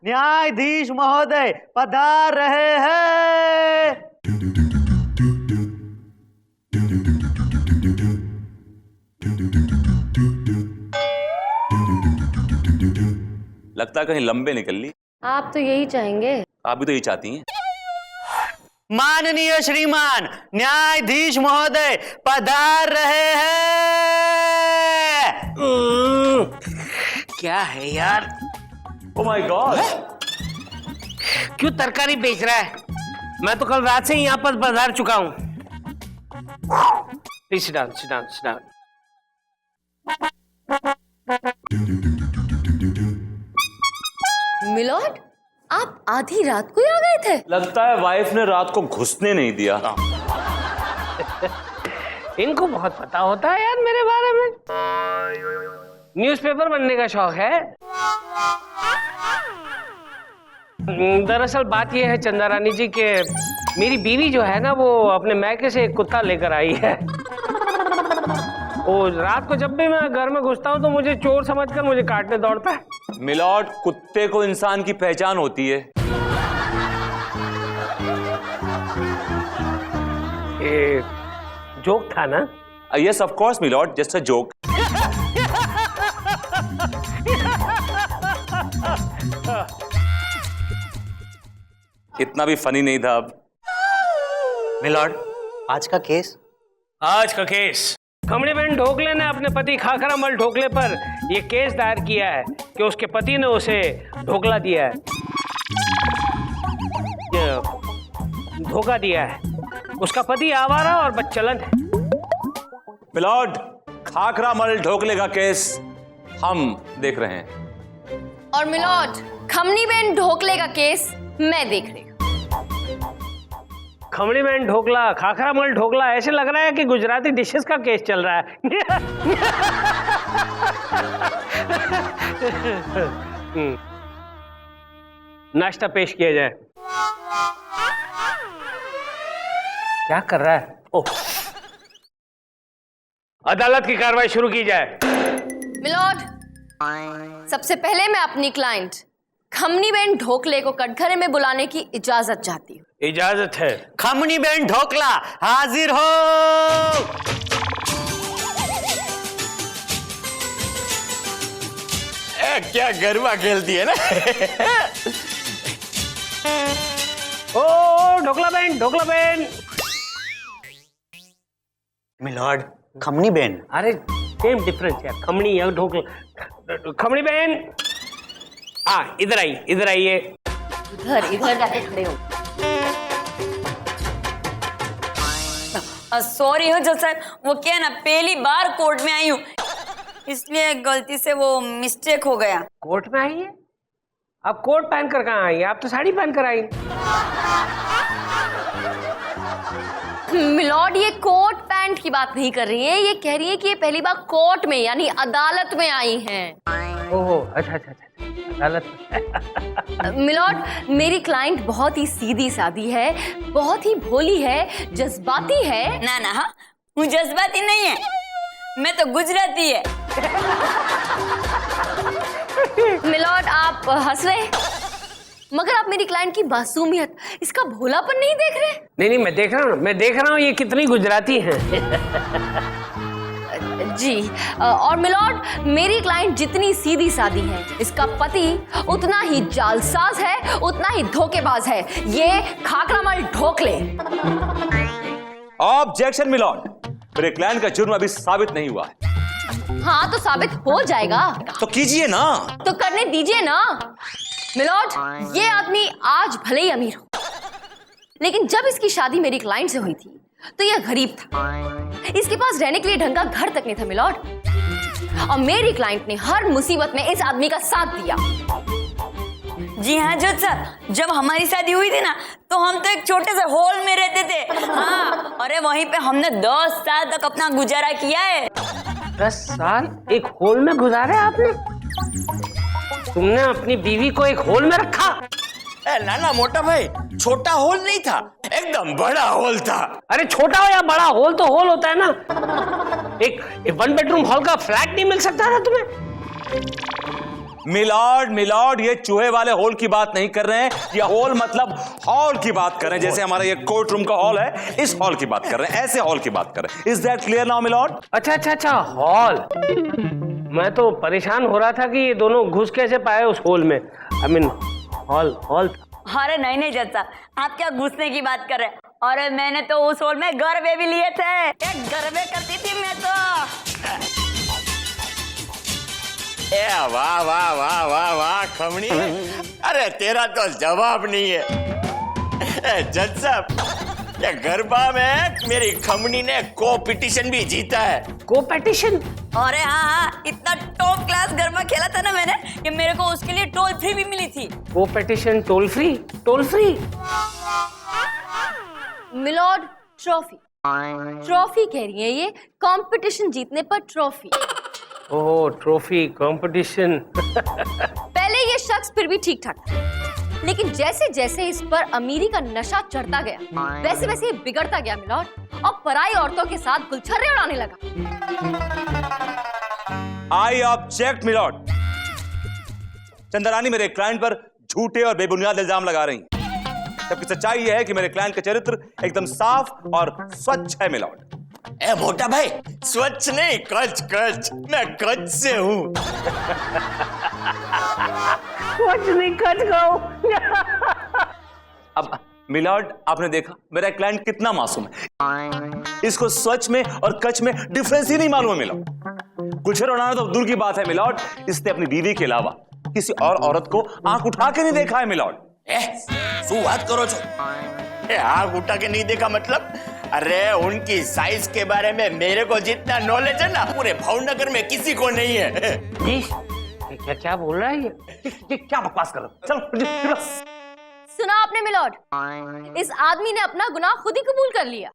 न्यायाधीश महोदय पधार रहे हैं। लगता है कहीं लंबे निकल ली। आप तो यही चाहेंगे। आप भी तो यही चाहती हैं। माननीय श्रीमान न्यायाधीश महोदय पधार रहे हैं। क्या है यार? ओह माय गॉड, क्यों तरकारी बेच रहा है? मैं तो कल रात से ही यहाँ पर पधार चुका हूँ। Sit down, sit down, sit down. My lord, आप आधी रात को ही आ गए थे? लगता है वाइफ ने रात को घुसने नहीं दिया। इनको बहुत पता होता है यार मेरे बारे में। न्यूज़पेपर बनने का शौक है। दरअसल बात यह है चंदा रानी जी के मेरी बीवी जो है ना वो अपने मैके से एक कुत्ता लेकर आई है। वो रात को जब भी मैं घर में घुसता हूँ तो मुझे चोर समझकर मुझे काटने दौड़ता है। मिलॉर्ड, कुत्ते को इंसान की पहचान होती है। ये जोक था ना? Yes of course my lord, just a joke. इतना भी फनी नहीं था। अब मिलॉर्ड, आज का केस? आज का केस खमड़ीबेन ढोकले ने अपने पति खाखरामल ढोकले पर यह केस दायर किया है कि उसके पति ने उसे ढोकला दिया है, धोखा दिया है। उसका पति आवारा और बदचलन है। मिलॉर्ड, खाखरामल ढोकले का केस हम देख रहे हैं। और मिलॉर्ड, खमनीबेन ढोकले का केस मैं देख रही हूँ। खमड़ीबेन ढोकला, खाखरामल ढोकला, ऐसे लग रहा है कि गुजराती डिशेस का केस चल रहा है। नाश्ता पेश किया जाए। क्या कर रहा है? ओह, अदालत की कार्रवाई शुरू की जाए। मिलॉर्ड, सबसे पहले मैं अपनी क्लाइंट खमनीबेन ढोकले को कटघरे में बुलाने की इजाजत चाहती हूँ। इजाजत है। खमनीबेन ढोकला हाजिर हो। क्या गरबा खेलती है ना। ओ ढोकला बेन, ढोकला बेन। मिलॉर्ड, खमनीबेन। अरे सेम डिफरेंस यार, खमनी या ढोकला। खमनी बेन, इधर आई, इधर आइए। इधर जाके खड़े हो। सॉरी हो जज साहब, वो क्या ना पहली बार कोर्ट में आई हूँ इसलिए गलती से वो मिस्टेक हो गया। कोर्ट में आई है? आप कोट पहन कर कहाँ आई? आप तो साड़ी पहन कर आई। मिलॉर्ड, ये कोट पैंट की बात नहीं कर रही है, ये कह रही है कि ये पहली बार कोर्ट में यानी अदालत में आई हैं। ओहो, अच्छा अच्छा अच्छा, अदालत। मिलॉर्ड, मेरी क्लाइंट बहुत ही सीधी सादी है, बहुत ही भोली है, जज्बाती है। ना ना, हाँ वो जज्बाती नहीं है, मैं तो गुजराती है। मिलॉर्ड, आप हंस रहे हैं, मगर आप मेरी क्लाइंट की मासूमियत, इसका भोलापन नहीं देख रहे? नहीं नहीं, मैं देख रहा हूँ ये कितनी गुजराती है। जी, और मिलॉर्ड, मेरी क्लाइंट जितनी सीधी सादी है, इसका पति उतना ही जालसाज है, उतना ही धोखेबाज है, ये खाखरामल ढोकले। ऑब्जेक्शन मिलॉर्ड, मेरे क्लाइंट का जुर्म अभी साबित नहीं हुआ है। हाँ तो साबित हो जाएगा। तो कीजिए ना। तो करने दीजिए ना। मिलॉर्ड, ये आदमी आज भले ही अमीर हो, लेकिन जब इसकी शादी मेरी क्लाइंट से हुई थी तो यह गरीब था, इसके पास रहने के लिए ढंग का घर तक नहीं था मिलॉर्ड, और मेरी क्लाइंट ने हर मुसीबत में इस आदमी का साथ दिया। जी हाँ जज साहब, जब हमारी शादी हुई थी ना तो हम तो एक छोटे से हॉल में रहते थे। हाँ, अरे वहीं पे हमने 10 साल तक अपना गुजारा किया है। 10 साल एक होल में गुजारे आपने? तुमने अपनी बीवी को एक होल में रखा? ना ना मोटा भाई, छोटा होल नहीं था, एकदम बड़ा होल था। अरे छोटा हो या बड़ा, होल तो होल होता है ना। एक 1 बेडरूम हॉल का फ्लैट नहीं मिल सकता था तुम्हें? मिलॉर्ड मिलॉर्ड, ये चूहे वाले हॉल की बात नहीं कर रहे हैं, ये हॉल मतलब हॉल की बात कर रहे हैं। जैसे हमारा ये कोर्ट रूम का हॉल है, इस हॉल की बात कर रहे हैं, ऐसे हॉल की बात कर रहे हैं। Is that clear now my lord? अच्छा अच्छा अच्छा, हॉल। मैं तो परेशान हो रहा था कि ये दोनों घुस कैसे पाए उस हॉल में। I mean hall hall. अरे नहीं नहीं जज साहब, आप क्या घुसने की बात कर रहे हैं? और मैंने तो उस हॉल में गरबे भी लिए थे, एक गरबे करती थी मैं तो। ए वाह वाह वाह वाह वाह खमनी, अरे तेरा तो जवाब नहीं है। जज साहब, ये गरबा में मेरी खमनी ने कॉम्पिटिशन भी जीता है। कोपेटिशन? अरे हाँ, इतना टॉप क्लास गरबा खेला था ना मैंने कि मेरे को उसके लिए टोल फ्री भी मिली थी। Competition toll free? Toll free? Milord, trophy. Trophy कह रही है ये, कंपटीशन जीतने पर ट्रॉफी। ओह, ट्रॉफी कंपटीशन। पहले ये शख्स फिर भी ठीक ठाक था, लेकिन जैसे जैसे इस पर अमीरी का नशा चढ़ता गया, वैसे वैसे ये बिगड़ता गया मिलॉर्ड, और पराई औरतों के साथ गुलछर्रे उड़ाने लगा। I object milord. चंद्रानी मेरे क्लाइंट पर झूठे और बेबुनियाद इल्जाम लगा रही हैं, जबकि सच्चाई यह है कि मेरे क्लाइंट का चरित्र एकदम साफ और स्वच्छ है मिलॉर्ड। ए मोटा भाई, स्वच्छ नहीं, कच कच, मैं कच से हूँ। कुछ नहीं, कच गो। अब मिलॉर्ड, आपने देखा मेरा क्लाइंट कितना मासूम है। इसको स्वच्छ में और कच में डिफरेंस ही नहीं मालूम है मिलॉर्ड। गुलछर्रे उड़ाना तो दूर की बात है मिलॉर्ड, इसने अपनी बीवी के अलावा किसी और औरत को आंख उठा के नहीं देखा है मिलॉर्ड। શું વાત કરો છો? आग उठा के नहीं देखा मतलब? अरे उनकी साइज के बारे में मेरे को जितना नॉलेज है ना, पूरे भावनगर में किसी को नहीं है। क्या क्या बोल रहा है ये क्या बकवास कर रहा है? चलो। सुना आपने मिलॉर्ड, इस आदमी ने अपना गुनाह खुद ही कबूल कर लिया।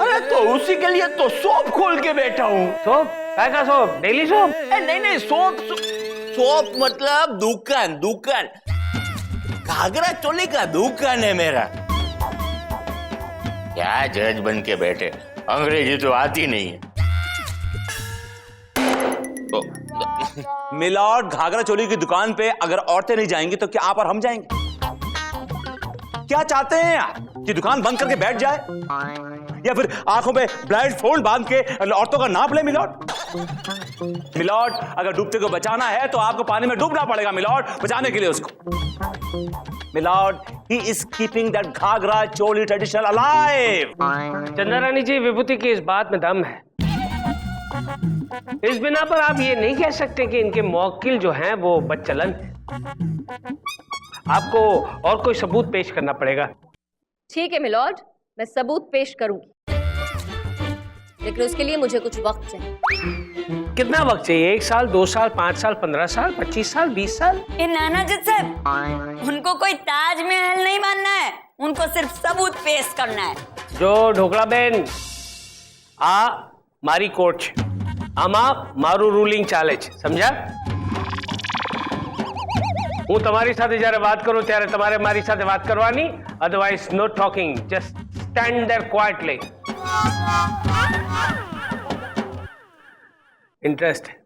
अरे तो उसी के लिए तो शॉप खोल के बैठा हूँ। सोप? क्या का सोप? Daily soap? नहीं नहीं, शॉप शॉप मतलब दुकान, दुकान, घाघरा चोली का दुकान है मेरा। क्या जज बन के बैठे, अंग्रेजी तो आती नहीं है। मिलॉर्ड, घाघरा चोली की दुकान पे अगर औरतें नहीं जाएंगी तो क्या आप और हम जाएंगे? क्या चाहते हैं आप कि दुकान बंद करके बैठ जाए, या फिर आंखों पे ब्लाइंड फोल्ड बांध के औरतों का नाप ले? मिलॉर्ड, मिलॉर्ड, अगर डूबते को बचाना है तो आपको पानी में डूबना पड़ेगा मिलॉर्ड, बचाने के लिए उसको। Milord, he is keeping that ghagra choli tradition alive. Chandrani ji, Vibhuti की इस बात में दम है। इस बिना पर आप ये नहीं कह सकते कि इनके मौकिल जो हैं वो बदचलन हैं। आपको और कोई सबूत पेश करना पड़ेगा। ठीक है मिलॉर्ड, मैं सबूत पेश करूंगी, लेकिन उसके लिए मुझे कुछ वक्त चाहिए। कितना वक्त चाहिए? 1 साल, 2 साल, 5 साल, 15 साल, 25 साल, 20 साल? ए नाना जज साहब, उनको कोई ताजमहल नहीं मानना है, उनको सिर्फ सबूत पेश करना है। जो ढोकला बेन आ मारी कोर्ट છે, આમાં મારું રૂલિંગ ચાલે છે, સમજ્યા? હું તમારી સાથે જ્યારે વાત કરું ત્યારે તમારે મારી સાથે વાત કરવાની, otherwise no talking, just stand there quietly. Interest है।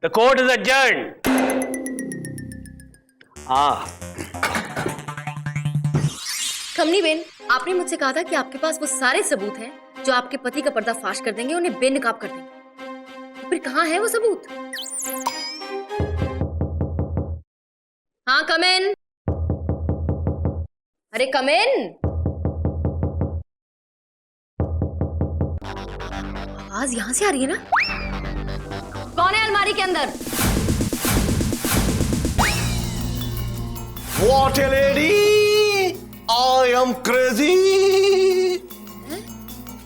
The court is adjourned. Khamani ben, आपने मुझसे कहा था कि आपके पास वो सारे सबूत हैं जो आपके पति का पर्दाफाश कर देंगे, उन्हें बेनकाब कर देंगे। तो फिर कहाँ है वो सबूत? हाँ, कम इन। अरे कम इन। आवाज यहां से आ रही है ना? कौन है अलमारी के अंदर? What a lady! I am crazy!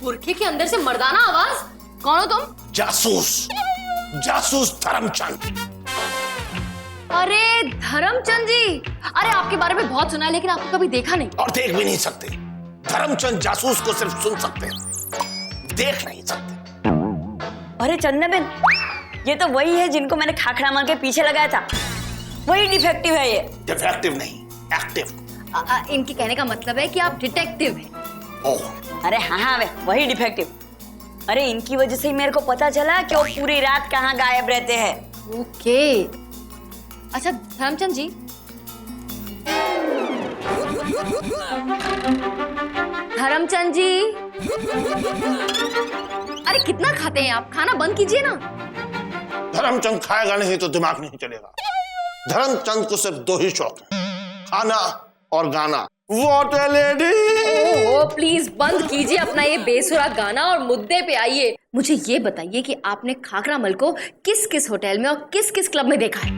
बुरखे के अंदर से मर्दाना आवाज। कौन हो तुम? जासूस, जासूस धर्मचंद। अरे धर्मचंद जी, अरे आपके बारे में बहुत सुना है, लेकिन आपको कभी देखा नहीं। और देख भी नहीं सकते। धर्मचंद जासूस को सिर्फ सुन सकते हैं, देख नहीं सकते। अरे चंदा बेन, ये तो वही है जिनको मैंने खाखरा मार के पीछे लगाया था। वही डिफेक्टिव है ये। डिफेक्टिव नहीं, एक्टिव। इनके कहने का मतलब है कि आप डिटेक्टिव हैं। ओह, अरे हाँ वे वही डिफेक्टिव। अरे इनकी वजह से ही मेरे को पता चला कि वो पूरी रात कहाँ गायब रहते हैं। ओके। अच्छा धर्मचंद जी, धर्मचंद जी, अरे कितना खाते हैं आप? खाना बंद कीजिए ना। धर्मचंद खाएगा नहीं तो दिमाग नहीं चलेगा। धर्मचंद को सिर्फ दो ही शौक है, खाना और गाना। What a lady! Oh please बंद कीजिए अपना ये बेसुरा गाना और मुद्दे पे आइए। मुझे ये बताइए कि आपने खाखरामल को किस किस होटल में और किस किस क्लब में देखा है?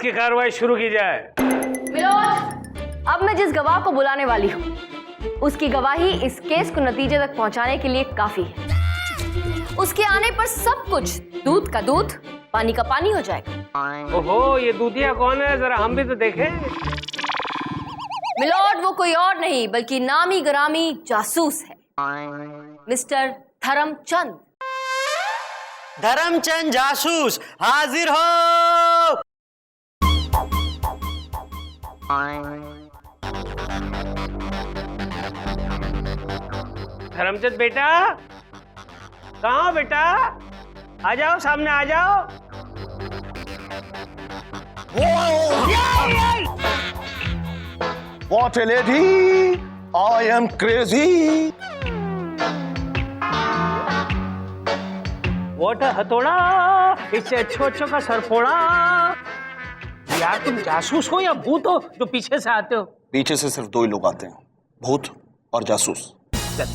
की कार्रवाई शुरू की जाए। मिलोड, अब मैं जिस गवाह को बुलाने वाली हूँ उसकी गवाही इस केस को नतीजे तक पहुंचाने के लिए काफी है। उसके आने पर सब कुछ दूध का दूध, पानी का पानी हो जाएगा। ओहो, ये दूधिया कौन है? जरा हम भी तो देखें। मिलोड, वो कोई और नहीं बल्कि नामी गिरामी जासूस है, मिस्टर धर्मचंद। धर्मचंद जासूस हाजिर हो। धर्मचंद बेटा, कहाँ हो बेटा? आ जाओ, सामने आ जाओ। What a lady! I am crazy! Vote हथौड़ा, इससे अच्छो का सरफोड़ा। यार तुम जासूस हो या भूत हो जो पीछे से आते हो? पीछे से सिर्फ दो ही लोग आते हैं, भूत और जासूस। चल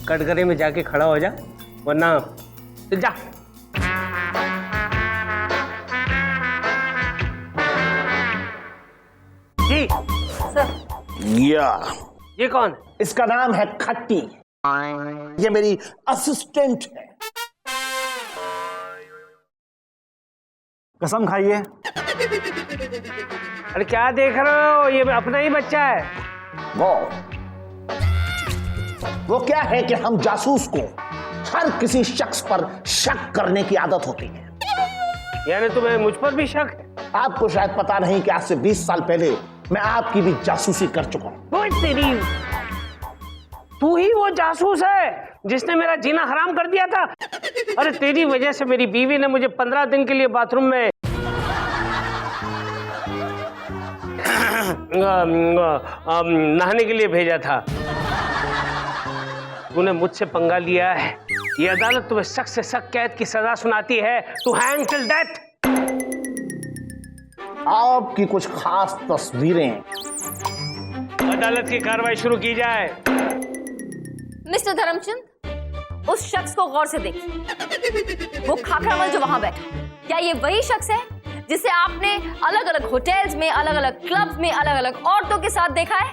कटघरे में जाके खड़ा हो जा, वरना चल जा। जी सर। ये कौन? इसका नाम है खट्टी। ये मेरी असिस्टेंट है। कसम खाइए। अरे क्या देख रहे हो? ये अपना ही बच्चा है। वो क्या है कि हम जासूस को हर किसी शख्स पर शक करने की आदत होती है। यानी तुम्हें मुझ पर भी शक है? आपको शायद पता नहीं कि आज से 20 साल पहले मैं आपकी भी जासूसी कर चुका हूं। तेरी, तू ही वो जासूस है जिसने मेरा जीना हराम कर दिया था। अरे तेरी वजह से मेरी बीवी ने मुझे 15 दिन के लिए बाथरूम में नहाने के लिए भेजा था। तूने मुझसे पंगा लिया है। ये अदालत तुम्हें सख्त से सख्त कैद की सजा सुनाती है, टू हैंग टिल डेथ। आपकी कुछ खास तस्वीरें। अदालत की कार्रवाई शुरू की जाए। मिस्टर धर्मचंद, उस शख्स को गौर से देखिए। वो खाखरामल जो वहां बैठा, क्या ये वही शख्स है जिसे आपने अलग अलग होटल्स में, अलग अलग क्लब्स में, अलग अलग औरतों के साथ देखा है?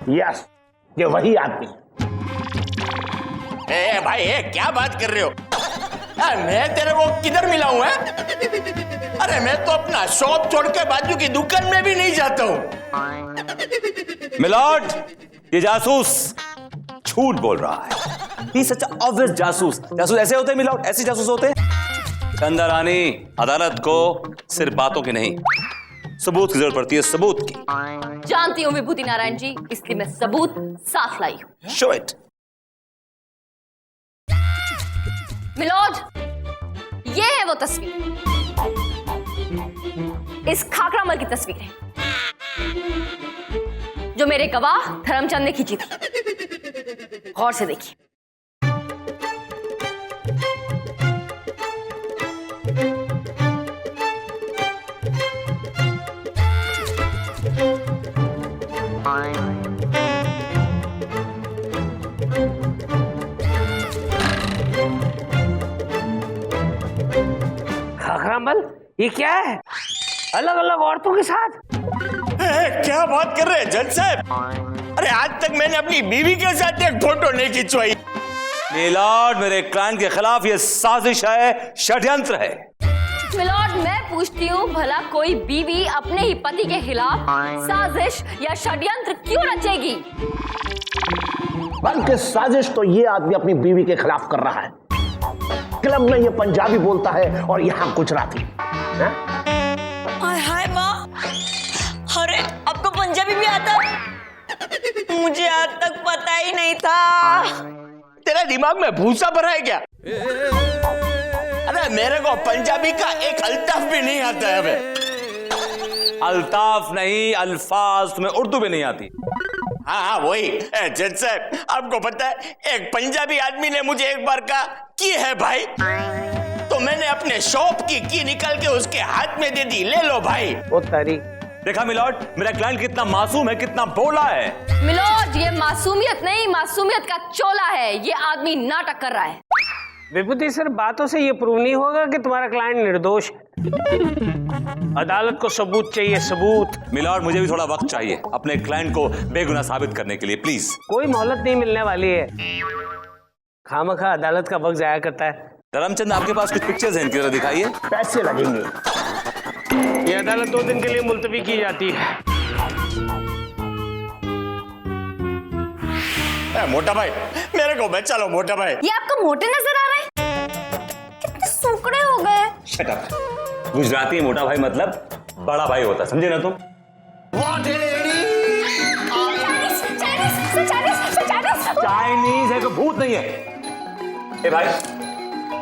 यस, ये वही आदमी। ए भाई, क्या बात कर रहे हो? मैं तेरे को किधर मिला हूं? अरे मैं तो अपना शॉप छोड़ के बाजू की दुकान में भी नहीं जाता हूं। मिलॉर्ड, ये जासूस झूठ बोल रहा है। He is such an obvious जासूस। जासूस ऐसे होते हैं मिलॉर्ड, ऐसे जासूस होते हैं। चंदा रानी, अदालत को सिर्फ बातों की नहीं, सबूत की जरूरत पड़ती है, सबूत की। जानती हूँ विभूति नारायण जी, इसलिए मैं सबूत साथ लाई हूँ। Show it। मिलोड, ये है वो तस्वीर, इस खाखरामल की तस्वीर है जो मेरे गवाह धर्मचंद ने खींची थी। गौर से देखिए। खाखरामल, ये क्या है? अलग अलग औरतों के साथ? क्या बात कर रहे हैं जज साहब? अरे आज तक मैंने अपनी बीवी के साथ एक फोटो नहीं खिंचवाई। मिलॉर्ड, मेरे क्लाइंट के खिलाफ ये साजिश है, षड्यंत्र है। मिलॉर्ड, मैं पूछती हूँ, भला कोई बीवी अपने ही पति के खिलाफ साजिश या षड्यंत्र क्यों रचेगी? बल्कि साजिश तो ये आदमी अपनी बीवी के खिलाफ कर रहा है। क्लब में ये पंजाबी बोलता है और यहाँ गुजराती। हैं? हाय हाय माँ, अरे आपको पंजाबी भी आता? मुझे आज तक पता ही नहीं था। तेरा दिमाग में भूसा भरा है क्या? अरे मेरे को पंजाबी का एक अल्ताफ भी नहीं आता है। अबे अल्ताफ नहीं, अल्फाज। तुम्हें उर्दू भी नहीं आती? हाँ वही। जज साहब, आपको पता है एक पंजाबी आदमी ने मुझे एक बार कहा की है भाई, तो मैंने अपने शॉप की निकाल के उसके हाथ में दे दी, ले लो भाई। ओ तारी। देखा मिलॉर्ड, मेरा क्लाइंट कितना मासूम है, कितना भोला है। मिलोड, ये मासूमियत नहीं, मासूमियत का चोला है। ये आदमी नाटक कर रहा है। विभूति सर, बातों से ये प्रूव नहीं होगा कि तुम्हारा क्लाइंट निर्दोष है। अदालत को सबूत चाहिए, सबूत। मिलॉर्ड, मुझे भी थोड़ा वक्त चाहिए अपने क्लाइंट को बेगुनाह साबित करने के लिए, प्लीज। कोई मोहलत नहीं मिलने वाली है। खामखा अदालत का वक्त जाया करता है। धर्मचंद, आपके पास कुछ पिक्चर्स हैं, इनकी जरा दिखाइए। पैसे लगेंगे। ये अदालत 2 दिन के लिए मुलतवी की जाती है। मोटा भाई, मेरे को बचा लो मोटा भाई। ये आपको मोटे नजर आ रहे हैं? कितने सूखड़े हो गए। Shut up. गुजराती मोटा भाई मतलब बड़ा भाई होता, समझे ना तुम? चाइनीज है, कोई भूत नहीं है। ए भाई,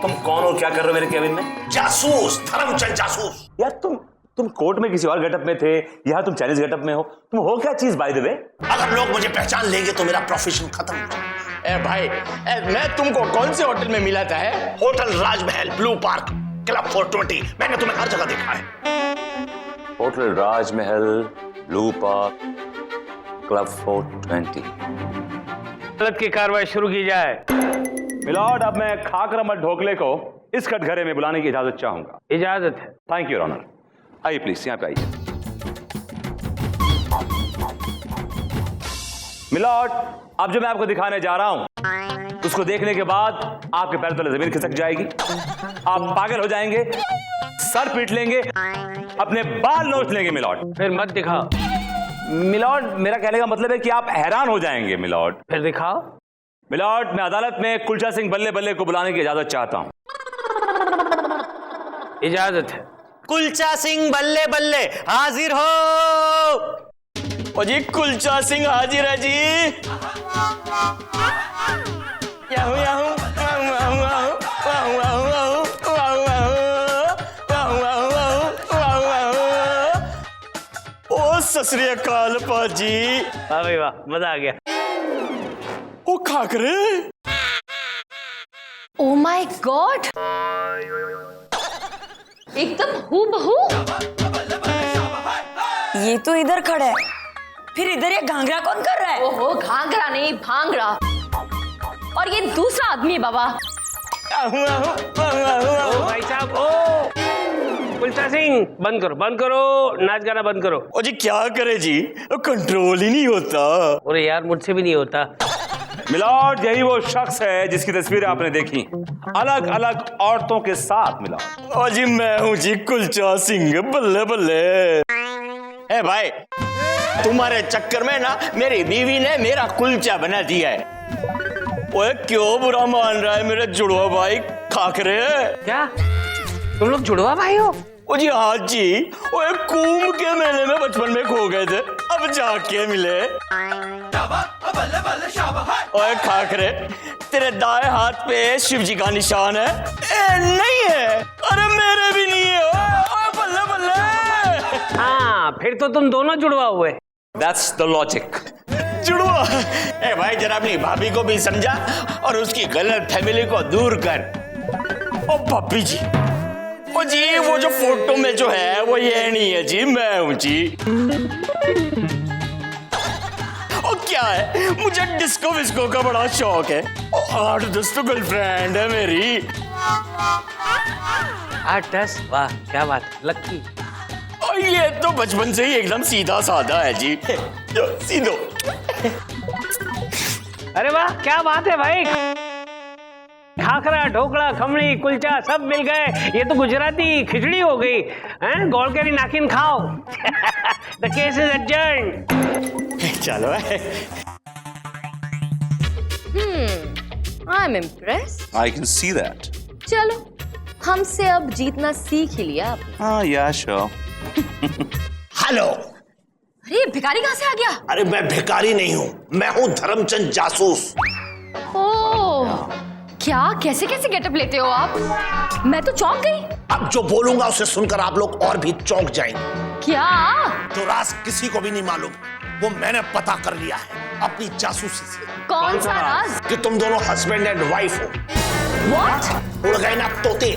तुम कौन हो, क्या कर रहे हो मेरे केबिन में? जासूस, धर्मचंद जासूस। यार तुम कोर्ट में किसी और गेटअप में थे, यहाँ तुम चाइनीज गेटअप में हो। तुम हो क्या चीज बाय द वे? अगर लोग मुझे पहचान लेंगे तो मेरा प्रोफेशन खत्म हो जाएगा। भाई, मैं तुमको कौन से होटल में मिला था? होटल राजमहल, ब्लू पार्क, क्लब 420, मैंने तुम्हें हर जगह देखा है। होटल राजमहल, ब्लू पार्क, क्लब 420। अदालत की कार्रवाई शुरू की जाए। मिलॉर्ड, अब मैं खाकरमल ढोकले को इस कटघरे में बुलाने की इजाजत चाहूंगा। इजाजत है। Thank you, honour. आइए प्लीज, यहाँ पे आइए। मिलॉर्ड, अब जो मैं आपको दिखाने जा रहा हूं, उसको देखने के बाद आपके पैर तले जमीन खिसक जाएगी, आप पागल हो जाएंगे, सर पीट लेंगे, अपने बाल नोच लेंगे मिलॉर्ड। फिर मत दिखाओ। मिलॉर्ड, मेरा कहने का मतलब है कि आप हैरान हो जाएंगे मिलॉर्ड। फिर दिखाओ। मिलॉर्ड, मैं अदालत में कुलचा सिंह बल्ले बल्ले को बुलाने की इजाजत चाहता हूं। इजाजत है। कुलचा सिंह बल्ले बल्ले हाजिर हो। ओ जी, कुलचा सिंह हाजिर है जी। याहू याहू वाहू वाहू वाहू वाहू वाहू वाहू वाहू वाहू वाहू वाहू। ओ सत श्री अकाल पाजी। वाह भाई वाह, मजा आ गया। ओ खाकरे। ओ माय गॉड, एकदम हूबहू। ये तो इधर खड़ा है, फिर इधर ये घाघरा कौन कर रहा है? ओहो, घाघरा नहीं, भांगड़ा। और ये दूसरा आदमी बाबा। ओ भाई साहब, ओ कुलचा सिंह, बंद करो, बंद करो, नाच गाना बंद करो। ओ जी, क्या करे जी, कंट्रोल ही नहीं होता। अरे यार, मुझसे भी नहीं होता। मिलॉर्ड, यही वो शख्स है जिसकी तस्वीरें आपने देखी, अलग अलग औरतों के साथ। मिलॉर्ड, ओ जी, मैं हूं जी कुलचा सिंह बल्ले बल्ले। ए भाई, तुम्हारे चक्कर में ना मेरी बीवी ने मेरा कुलचा बना दिया है। ओए, क्यों बुरा मान रहा है मेरे जुड़वा भाई खाकरे? क्या तुम लोग जुड़वा भाई हो? ओ जी हाँ जी। ओए, कुंभ के मेले में बचपन में खो गए थे, अब जाके मिले। ओए खाकरे, तेरे दाएं हाथ पे शिव जी का निशान है? नहीं है। अरे मेरे भी नहीं है। ओए बल्ले बल्ले। हाँ, फिर तो तुम दोनों जुड़वा हुए। That's the logic. जुड़वा। ए भाई, जरा अपनी भाभी को भी समझा और उसकी गलत फैमिली को दूर कर। ओ भाभी जी, ओ जी, वो जो फोटो में जो है वो ये नहीं है जी, मैं हूं जी। ओ क्या है, मुझे डिस्को विस्को का बड़ा शौक है। 8-10 तो गर्लफ्रेंड है मेरी। 8-10, वाह क्या बात, लक्की। और ये तो बचपन से ही एकदम सीधा साधा है जी। सीधो। अरे वाह, क्या बात है भाई। खाखरा, ढोकला, खमणी, कुलचा सब मिल गए। ये तो गुजराती खिचड़ी हो गई हैं। गोल केरी नाकिन खाओ। The case is adjourned. चलो। I am impressed. I can see that. चलो, हमसे अब जीतना सीख ही लिया आपने। हाँ या श्योर। हेलो। अरे भिखारी कहाँ से आ गया? अरे मैं भिखारी नहीं हूं, मैं हूं धर्मचंद जासूस। ओह, क्या कैसे कैसे गेटअप लेते हो आप? मैं तो चौंक गई। अब जो बोलूंगा उसे सुनकर आप लोग और भी चौंक जाएंगे। क्या? जो राज किसी को भी नहीं मालूम, वो मैंने पता कर लिया है अपनी जासूसी से। कौन सा राज? कि तुम दोनों हस्बैंड एंड वाइफ हो। What? उड़ गए ना तोते।